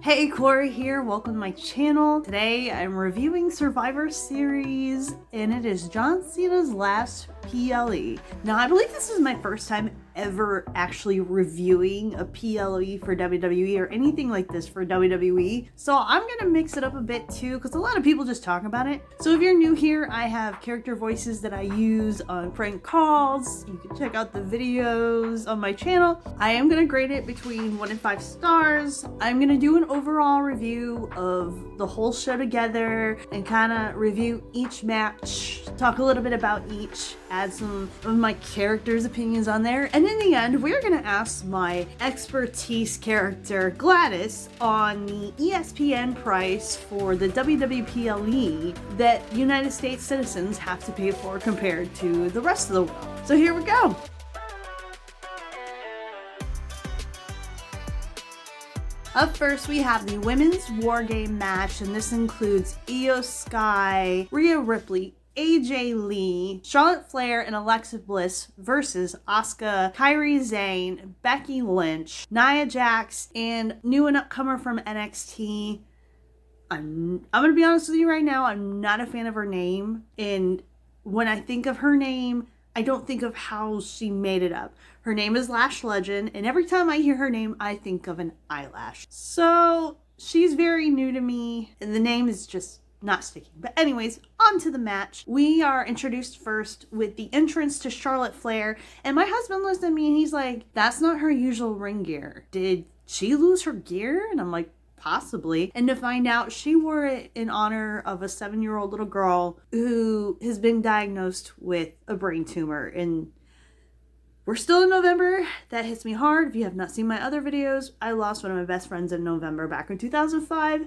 Hey, Corey here. Welcome to my channel. Today I'm reviewing Survivor Series and it is John Cena's last PLE. Now I believe this is my first time ever actually reviewing a PLE for WWE or anything like this for WWE. So I'm gonna mix it up a bit too because a lot of people just talk about it. So if you're new here, I have character voices that I use on prank calls. You can check out the videos on my channel. I am gonna grade it between 1 and 5 stars. I'm gonna do an overall review of the whole show together and kind of review each match, talk a little bit about each, add some of my characters' opinions on there, and in the end we're gonna ask my expertise character Gladys on the ESPN price for the WWPLE that United States citizens have to pay for compared to the rest of the world. So here we go. Up first, we have the women's war game match, and this includes Io Sky, Rhea Ripley, AJ Lee, Charlotte Flair, and Alexa Bliss versus Asuka, Kairi Sane, Becky Lynch, Nia Jax, and new and upcomer from NXT. I'm gonna be honest with you right now, I'm not a fan of her name, and when I think of her name, I don't think of how she made it up. Her name is Lash Legend, and every time I hear her name, I think of an eyelash. So she's very new to me, and the name is just not sticking. But anyways, on to the match. We are introduced first with the entrance to Charlotte Flair, and my husband looks at me and he's like, that's not her usual ring gear. Did she lose her gear? And I'm like, possibly. And to find out, she wore it in honor of a 7-year-old little girl who has been diagnosed with a brain tumor. And we're still in November. That hits me hard. If you have not seen my other videos, I lost one of my best friends in November back in 2005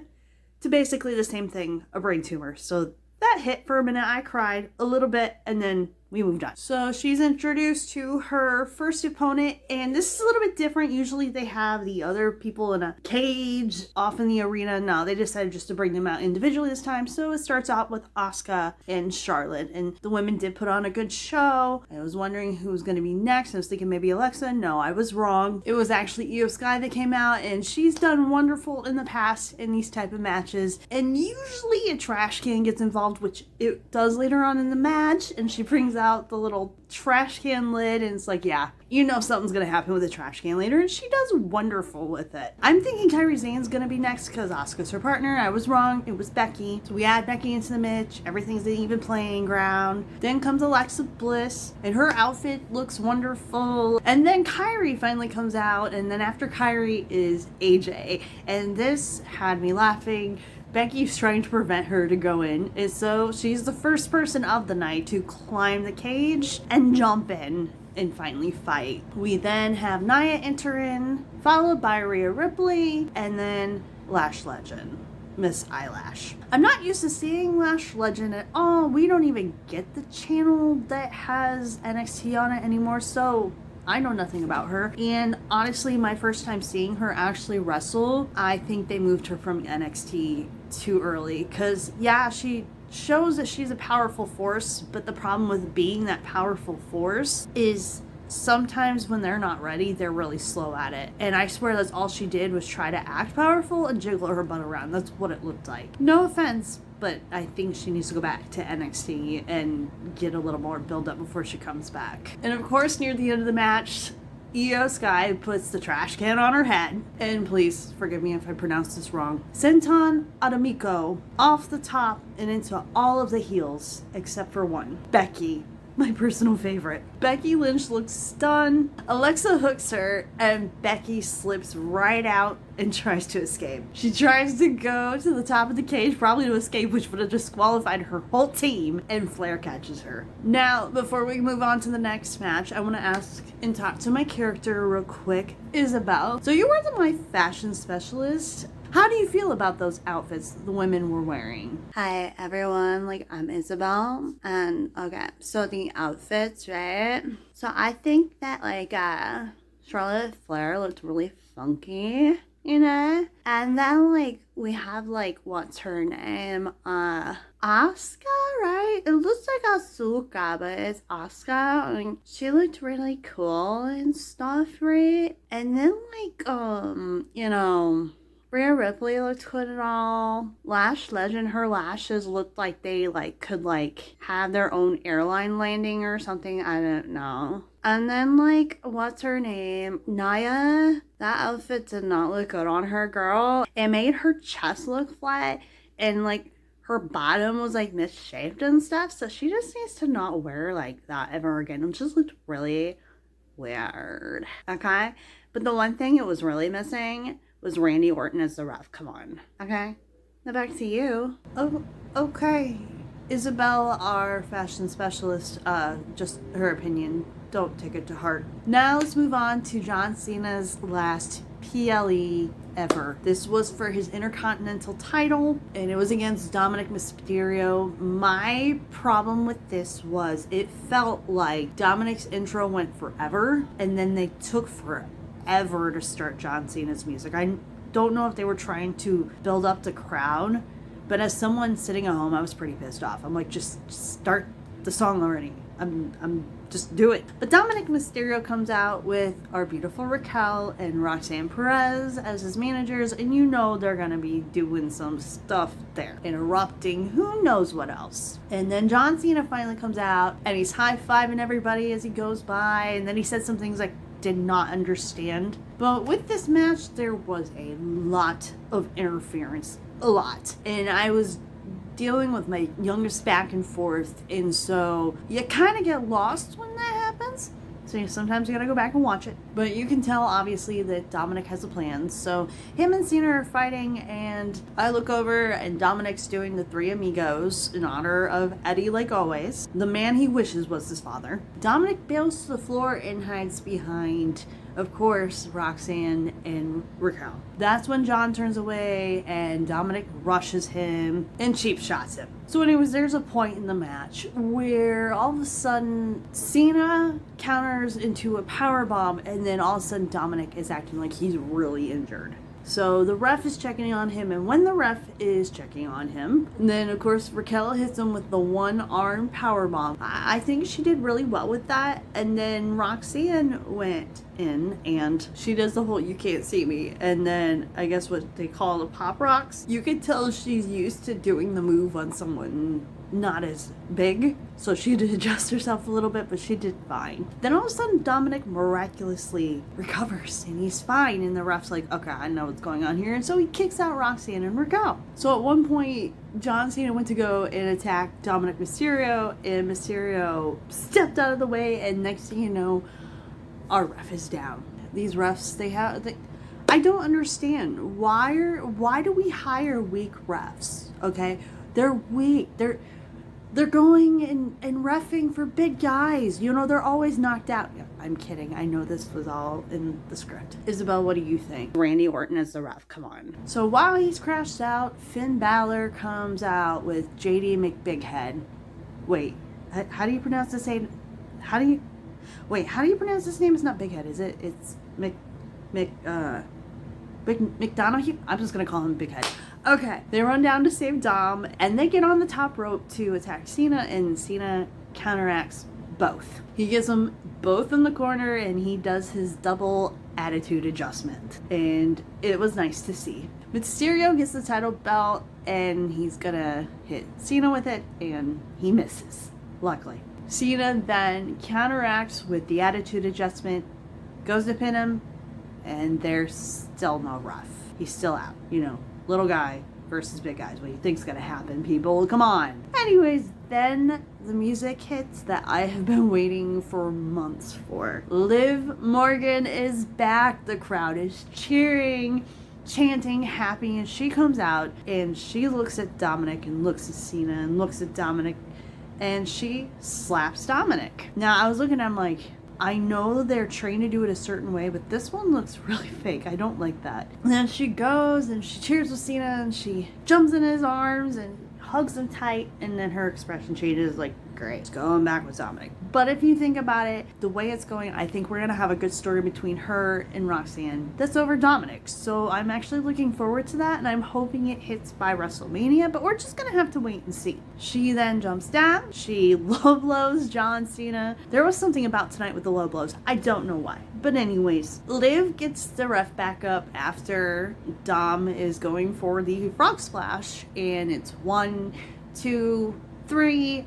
to basically the same thing, a brain tumor. So that hit for a minute. I cried a little bit and then we moved on. So she's introduced to her first opponent, and this is a little bit different. Usually they have the other people in a cage off in the arena. No, they decided just to bring them out individually this time. So it starts out with Asuka and Charlotte, and the women did put on a good show. I was wondering who was going to be next. I was thinking maybe Alexa. No, I was wrong. It was actually Io Sky that came out, and she's done wonderful in the past in these type of matches. And usually a trash can gets involved, which it does later on in the match, and she brings out the little trash can lid, and it's like, yeah, you know something's gonna happen with the trash can later, and she does wonderful with it. I'm thinking Kairi Sane's gonna be next because Asuka's her partner. I was wrong. It was Becky. So we add Becky into the match. Everything's an even playing ground. Then comes Alexa Bliss, and her outfit looks wonderful. And then Kairi finally comes out, and then after Kairi is AJ, and this had me laughing. Becky's trying to prevent her to go in, and so she's the first person of the night to climb the cage and jump in and finally fight. We then have Nia enter in, followed by Rhea Ripley, and then Lash Legend, Miss Eyelash. I'm not used to seeing Lash Legend at all. We don't even get the channel that has NXT on it anymore, so I know nothing about her. And honestly, my first time seeing her actually wrestle, I think they moved her from NXT too early. Because yeah, she shows that she's a powerful force, but the problem with being that powerful force is sometimes when they're not ready, they're really slow at it. And I swear that's all she did was try to act powerful and jiggle her butt around. That's what it looked like. No offense, but I think she needs to go back to NXT and get a little more build up before she comes back. And of course, near the end of the match, Io Sky puts the trash can on her head, and please forgive me if I pronounce this wrong, Senton Adamiko, off the top and into all of the heels except for one, Becky. My personal favorite. Becky Lynch looks stunned. Alexa hooks her, and Becky slips right out and tries to escape. She tries to go to the top of the cage, probably to escape, which would have disqualified her whole team, and Flair catches her. Now, before we move on to the next match, I want to ask and talk to my character real quick, Isabel. So you were my fashion specialist. How do you feel about those outfits the women were wearing? Hi everyone, I'm Isabel, and okay, so the outfits, right? So I think that Charlotte Flair looked really funky, you know? And then we have what's her name? Asuka, right? It looks like Asuka, but it's Asuka. I mean, she looked really cool and stuff, right? And then Rhea Ripley looked good at all. Lash Legend, her lashes looked like they like could like have their own airline landing or something. I don't know. And then like, what's her name? Naya. That outfit did not look good on her, girl. It made her chest look flat and like her bottom was like misshaped and stuff. So she just needs to not wear like that ever again. It just looked really weird. Okay? But the one thing it was really missing was Randy Orton as the ref. Come on. Okay? Now back to you. Oh, okay. Isabel, our fashion specialist, just her opinion. Don't take it to heart. Now let's move on to John Cena's last PLE ever. This was for his Intercontinental title, and it was against Dominic Mysterio. My problem with this was it felt like Dominic's intro went forever, and then they took forever to start John Cena's music. I don't know if they were trying to build up the crowd, but as someone sitting at home, I was pretty pissed off. I'm like, just start the song already. I'm just do it. But Dominic Mysterio comes out with our beautiful Raquel and Roxanne Perez as his managers, and you know they're gonna be doing some stuff there, interrupting who knows what else. And then John Cena finally comes out and he's high-fiving everybody as he goes by, and then he said some things I did not understand. But with this match, there was a lot of interference. A lot. And I was dealing with my youngest back and forth, and so you kind of get lost when that happens. So sometimes you gotta go back and watch it. But you can tell, obviously, that Dominic has a plan. So him and Cena are fighting, and I look over, and Dominic's doing the Three Amigos in honor of Eddie, like always. The man he wishes was his father. Dominic bails to the floor and hides behind, of course, Roxanne and Raquel. That's when John turns away and Dominic rushes him and cheap shots him. So anyways, there's a point in the match where all of a sudden Cena counters into a powerbomb, and then all of a sudden Dominic is acting like he's really injured. So the ref is checking on him, and when the ref is checking on him, then of course Raquel hits him with the one-arm powerbomb. I think she did really well with that. And then Roxanne went in and she does the whole "you can't see me," and then I guess what they call the pop rocks. You could tell she's used to doing the move on someone not as big, so she had to adjust herself a little bit, but she did fine. Then all of a sudden Dominic miraculously recovers and he's fine, and the ref's like, okay, I know what's going on here, and so he kicks out Roxanne and Raquel. So at one point John Cena went to go and attack Dominic Mysterio, and Mysterio stepped out of the way, and next thing you know, our ref is down. These refs, I don't understand why do we hire weak refs? Okay, they're weak. They're going and reffing for big guys. You know, they're always knocked out. Yeah, I'm kidding. I know this was all in the script. Isabel, what do you think? Randy Orton as the ref. Come on. So while he's crashed out, Finn Balor comes out with JD McBighead. Wait, how do you pronounce this name? How do you pronounce this name? It's not Big Head, is it? It's McDonough? I'm just gonna call him Big Head. Okay, they run down to save Dom, and they get on the top rope to attack Cena, and Cena counteracts both. He gets them both in the corner, and he does his double attitude adjustment, and it was nice to see. Mysterio gets the title belt, and he's gonna hit Cena with it, and he misses, luckily. Cena then counteracts with the attitude adjustment, goes to pin him, and there's still no ref. He's still out, you know. Little guy versus big guys. What do you think's gonna happen, people? Come on. Anyways, then the music hits that I have been waiting for months for. Liv Morgan is back. The crowd is cheering, chanting, happy, and she comes out and she looks at Dominic and looks at Cena and looks at Dominic, and she slaps Dominic. Now, I was looking at him like, I know they're trained to do it a certain way, but this one looks really fake. I don't like that. And then she goes and she cheers with Cena and she jumps in his arms and hugs him tight, and then her expression changes like, great. It's going back with Dominic. But if you think about it, the way it's going, I think we're going to have a good story between her and Roxanne that's over Dominic. So I'm actually looking forward to that, and I'm hoping it hits by WrestleMania, but we're just going to have to wait and see. She then jumps down. She low blows John Cena. There was something about tonight with the low blows. I don't know why. But anyways, Liv gets the ref back up after Dom is going for the frog splash, and it's 1, 2, 3.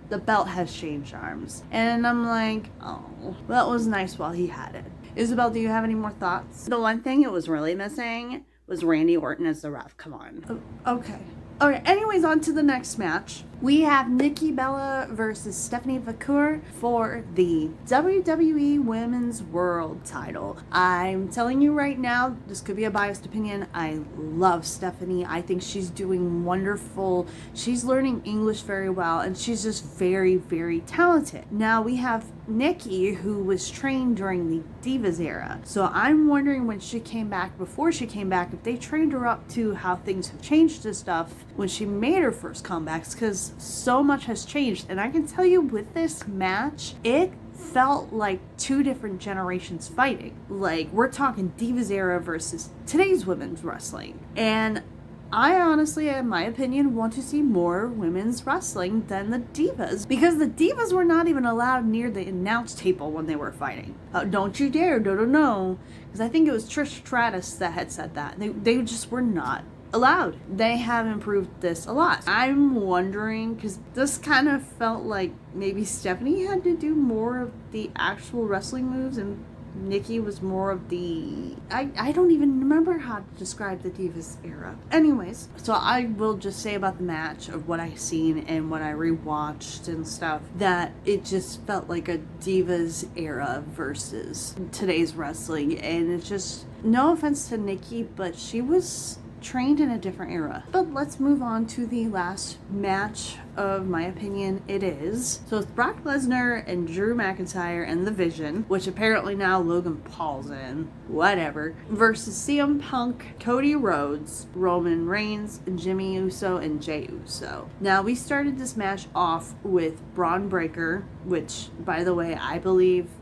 The belt has changed arms. And I'm like, oh, that was nice while he had it. Isabel, do you have any more thoughts? The one thing it was really missing was Randy Orton as the ref. Come on. Okay. Okay, anyways, on to the next match. We have Nikki Bella versus Stephanie McMahon for the WWE Women's World title. I'm telling you right now, this could be a biased opinion. I love Stephanie. I think she's doing wonderful. She's learning English very well, and she's just very, very talented. Now we have Nikki, who was trained during the Divas era. So I'm wondering when she came back, before she came back, if they trained her up to how things have changed and stuff when she made her first comebacks, because so much has changed. And I can tell you with this match, it felt like two different generations fighting. Like, we're talking Divas era versus today's women's wrestling. And I honestly, in my opinion, want to see more women's wrestling than the Divas, because the Divas were not even allowed near the announce table when they were fighting. Don't you dare, no. Because I think it was Trish Stratus that had said that. They just were not allowed. They have improved this a lot. I'm wondering, because this kind of felt like maybe Stephanie had to do more of the actual wrestling moves and Nikki was more of the... I don't even remember how to describe the Divas era. Anyways, so I will just say about the match of what I've seen and what I rewatched and stuff, that it just felt like a Divas era versus today's wrestling. And it's just, no offense to Nikki, but she was trained in a different era. But let's move on to the last match of my opinion it is. So it's Brock Lesnar and Drew McIntyre and The Vision, which apparently now Logan Paul's in, whatever, versus CM Punk, Cody Rhodes, Roman Reigns, Jimmy Uso, and Jey Uso. Now we started this match off with Braun Breaker, which, by the way, I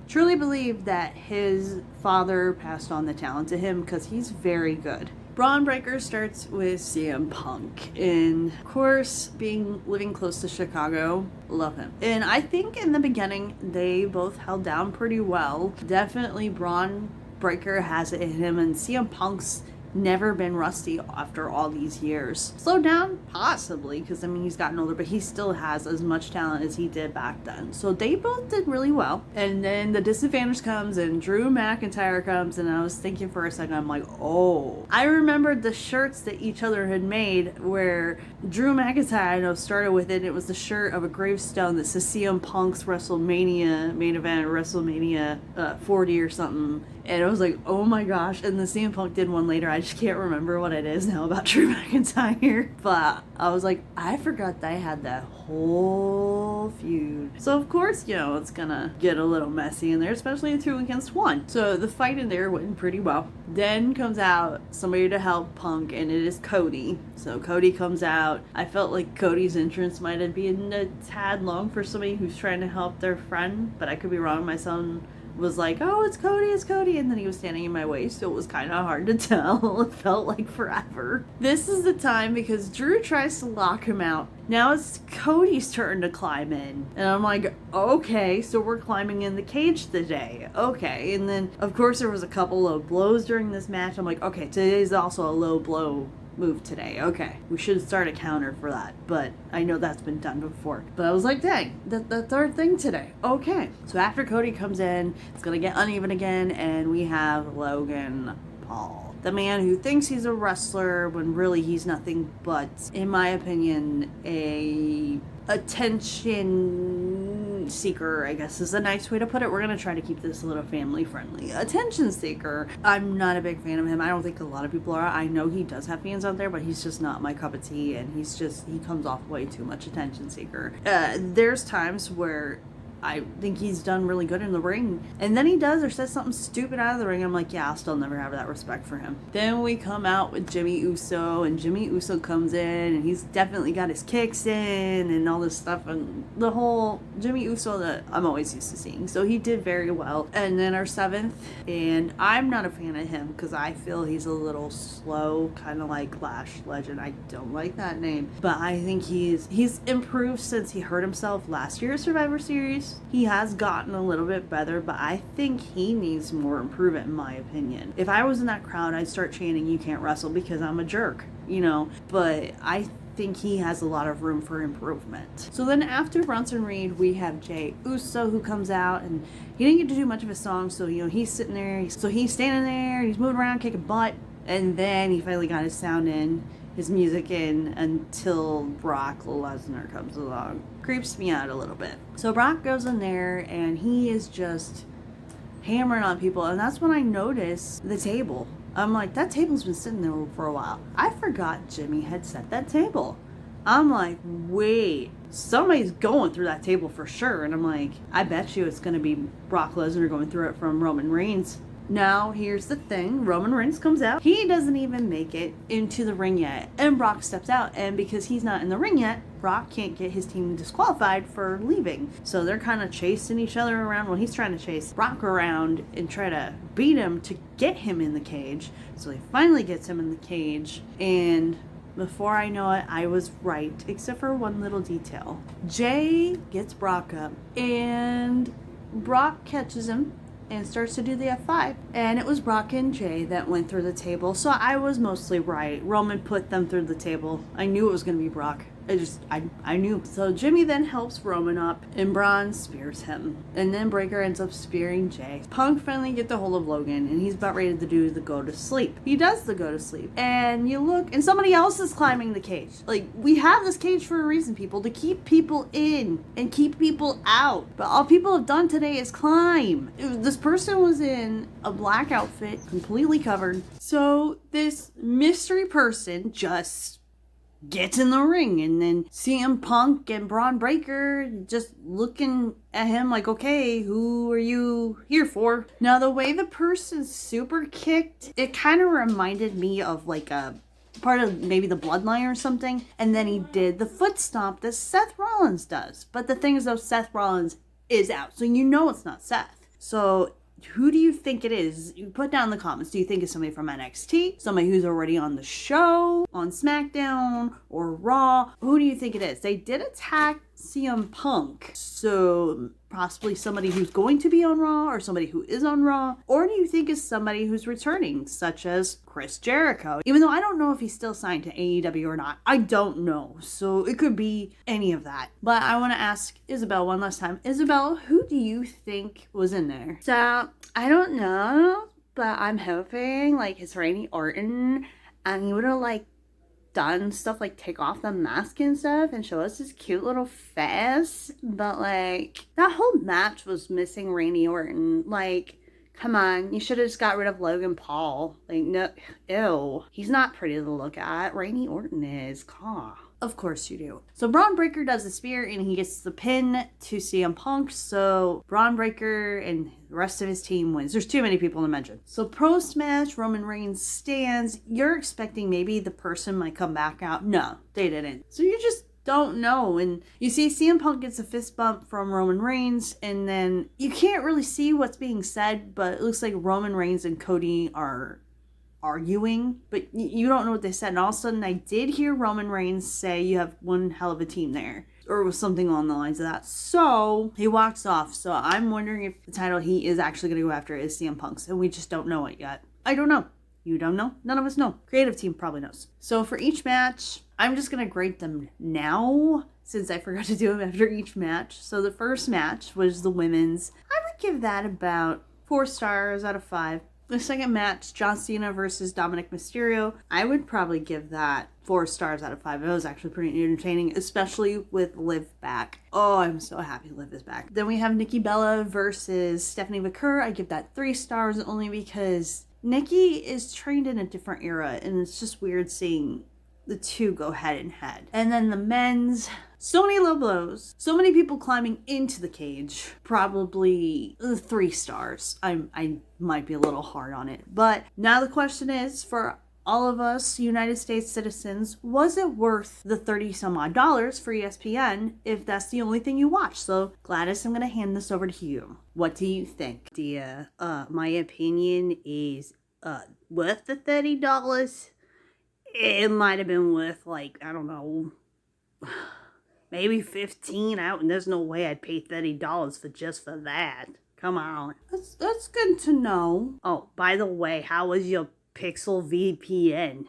truly believe that his father passed on the talent to him, because he's very good. Braun Breaker starts with CM Punk, and of course, living close to Chicago, love him. And I think in the beginning, they both held down pretty well. Definitely Braun Breaker has it in him, and CM Punk's never been rusty after all these years. Slowed down? Possibly, because I mean, he's gotten older, but he still has as much talent as he did back then. So they both did really well. And then the disadvantage comes and Drew McIntyre comes, and I was thinking for a second, I'm like, oh. I remembered the shirts that each other had made where Drew McIntyre, I know, started with it. It was the shirt of a gravestone that says CM Punk's WrestleMania main event, WrestleMania 40 or something. And I was like, oh my gosh. And the CM Punk did one later. I just can't remember what it is now about Drew McIntyre. But I was like, I forgot that I had that whole feud. So of course, it's gonna get a little messy in there, especially in 2 against 1. So the fight in there went pretty well. Then comes out somebody to help Punk, and it is Cody. So Cody comes out. I felt like Cody's entrance might have been a tad long for somebody who's trying to help their friend, but I could be wrong. My son was like, oh, it's Cody, and then he was standing in my way, so it was kind of hard to tell. It felt like forever. This is the time because Drew tries to lock him out. Now it's Cody's turn to climb in, and I'm like, okay, so we're climbing in the cage today. Okay, and then of course there was a couple of blows during this match. I'm like, okay, today's also a low blow move today. Okay, we should start a counter for that, but I know that's been done before. But I was like, dang, the third thing today. Okay, so after Cody comes in, it's gonna get uneven again, and we have Logan Paul, the man who thinks he's a wrestler when really he's nothing but, in my opinion, a attention seeker, I guess is a nice way to put it. We're going to try to keep this a little family friendly. Attention seeker. I'm not a big fan of him. I don't think a lot of people are. I know he does have fans out there, but he's just not my cup of tea, and he comes off way too much attention seeker. There's times where I think he's done really good in the ring. And then he does or says something stupid out of the ring. I'm like, yeah, I'll still never have that respect for him. Then we come out with Jimmy Uso, and Jimmy Uso comes in, and he's definitely got his kicks in and all this stuff. And the whole Jimmy Uso that I'm always used to seeing. So he did very well. And then our 7th, and I'm not a fan of him because I feel he's a little slow, kind of like Lash Legend. I don't like that name, but I think he's improved since he hurt himself last year at Survivor Series. He has gotten a little bit better, but I think he needs more improvement in my opinion. If I was in that crowd, I'd start chanting, "You can't wrestle," because I'm a jerk, but I think he has a lot of room for improvement. So then after Bronson Reed, we have Jey Uso who comes out, and he didn't get to do much of a song, so he's sitting there, so he's standing there, he's moving around, kicking butt, and then he finally got his sound in, his music in, until Brock Lesnar comes along. Creeps me out a little bit. So Brock goes in there, and he is just hammering on people, and that's when I notice the table. I'm like, that table's been sitting there for a while. I forgot Jimmy had set that table. I'm like, wait, somebody's going through that table for sure. And I'm like, I bet you it's going to be Brock Lesnar going through it from Roman Reigns. Now, here's the thing. Roman Reigns comes out. He doesn't even make it into the ring yet. And Brock steps out. And because he's not in the ring yet, Brock can't get his team disqualified for leaving. So they're kind of chasing each other around. Well, he's trying to chase Brock around and try to beat him to get him in the cage. So he finally gets him in the cage. And before I know it, I was right. Except for one little detail. Jey gets Brock up. And Brock catches him and starts to do the F5. And it was Brock and Jey that went through the table. So I was mostly right. Roman put them through the table. I knew it was going to be Brock. I knew. So Jimmy then helps Roman up, and Braun spears him. And then Breakker ends up spearing Jey. Punk finally gets a hold of Logan, and he's about ready to do the go to sleep. He does the go to sleep. And you look, and somebody else is climbing the cage. Like, we have this cage for a reason, people, to keep people in and keep people out. But all people have done today is climb. This person was in a black outfit, completely covered. So this mystery person just gets in the ring, and then CM Punk and Braun Breaker just looking at him like, okay, who are you here for? Now, the way the person super kicked, it kind of reminded me of like a part of maybe the Bloodline or something, and then he did the foot stomp that Seth Rollins does. But the thing is, though, Seth Rollins is out, so you know it's not Seth. So who do you think it is? You put down in the comments. Do you think it's somebody from NXT? Somebody who's already on the show, on SmackDown, or Raw? Who do you think it is? They did attack CM Punk. So possibly somebody who's going to be on Raw, or somebody who is on Raw? Or do you think it's somebody who's returning, such as Chris Jericho? Even though I don't know if he's still signed to AEW or not. I don't know. So it could be any of that. But I want to ask Isabel one last time. Isabel, who do you think was in there? So, I don't know, but I'm hoping, like, it's Randy Orton, and he would have, like, done stuff like take off the mask and stuff and show us his cute little face. But, like, that whole match was missing Randy Orton. Like, come on, you should have just got rid of Logan Paul. Like, no, ew. He's not pretty to look at. Randy Orton is. Caw. Of course you do. So Braun Breaker does the spear, and he gets the pin to CM Punk. So Braun Breaker and the rest of his team wins. There's too many people to mention. So post-match, Roman Reigns stands. You're expecting maybe the person might come back out. No, they didn't. So you just don't know. And you see CM Punk gets a fist bump from Roman Reigns, and then you can't really see what's being said, but it looks like Roman Reigns and Cody are arguing, but you don't know what they said. And all of a sudden, I did hear Roman Reigns say, "You have one hell of a team there," or it was something along the lines of that. So he walks off. So I'm wondering if the title he is actually going to go after is CM Punk's, and we just don't know it yet. I don't know. You don't know? None of us know. Creative team probably knows. So for each match, I'm just going to grade them now, since I forgot to do them after each match. So the first match was the women's. I would give that about 4 stars out of 5. The second match, John Cena versus Dominic Mysterio, I would probably give that 4 stars out of 5. It was actually pretty entertaining, especially with Liv back. Oh, I'm so happy Liv is back. Then we have Nikki Bella versus Stephanie McCurr. I give that 3 stars only because Nikki is trained in a different era, and it's just weird seeing the two go head in head. And then the men's, so many low blows, so many people climbing into the cage, probably 3 stars. I might be a little hard on it. But now the question is, for all of us United States citizens, was it worth the 30 some odd dollars for ESPN if that's the only thing you watch? So Gladys, I'm gonna hand this over to you. What do you think? My opinion is worth the $30. It might have been worth, like, I don't know, maybe 15 out, and there's no way I'd pay $30 for that. Come on. That's good to know. Oh, by the way, how was your Pixel VPN?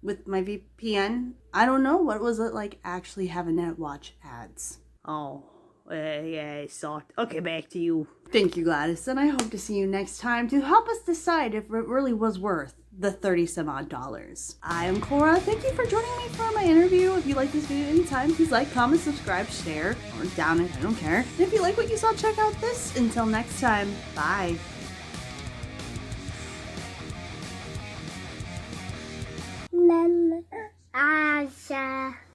With my VPN, I don't know. What was it like actually having to watch ads? Oh, yeah, it sucked. Okay, back to you. Thank you, Gladys, and I hope to see you next time to help us decide if it really was worth the 30 some odd dollars. I am Cora. Thank you for joining me for my interview. If you like this video anytime, please like, comment, subscribe, share, or down it, I don't care. And if you like what you saw, check out this. Until next time, bye. Asha.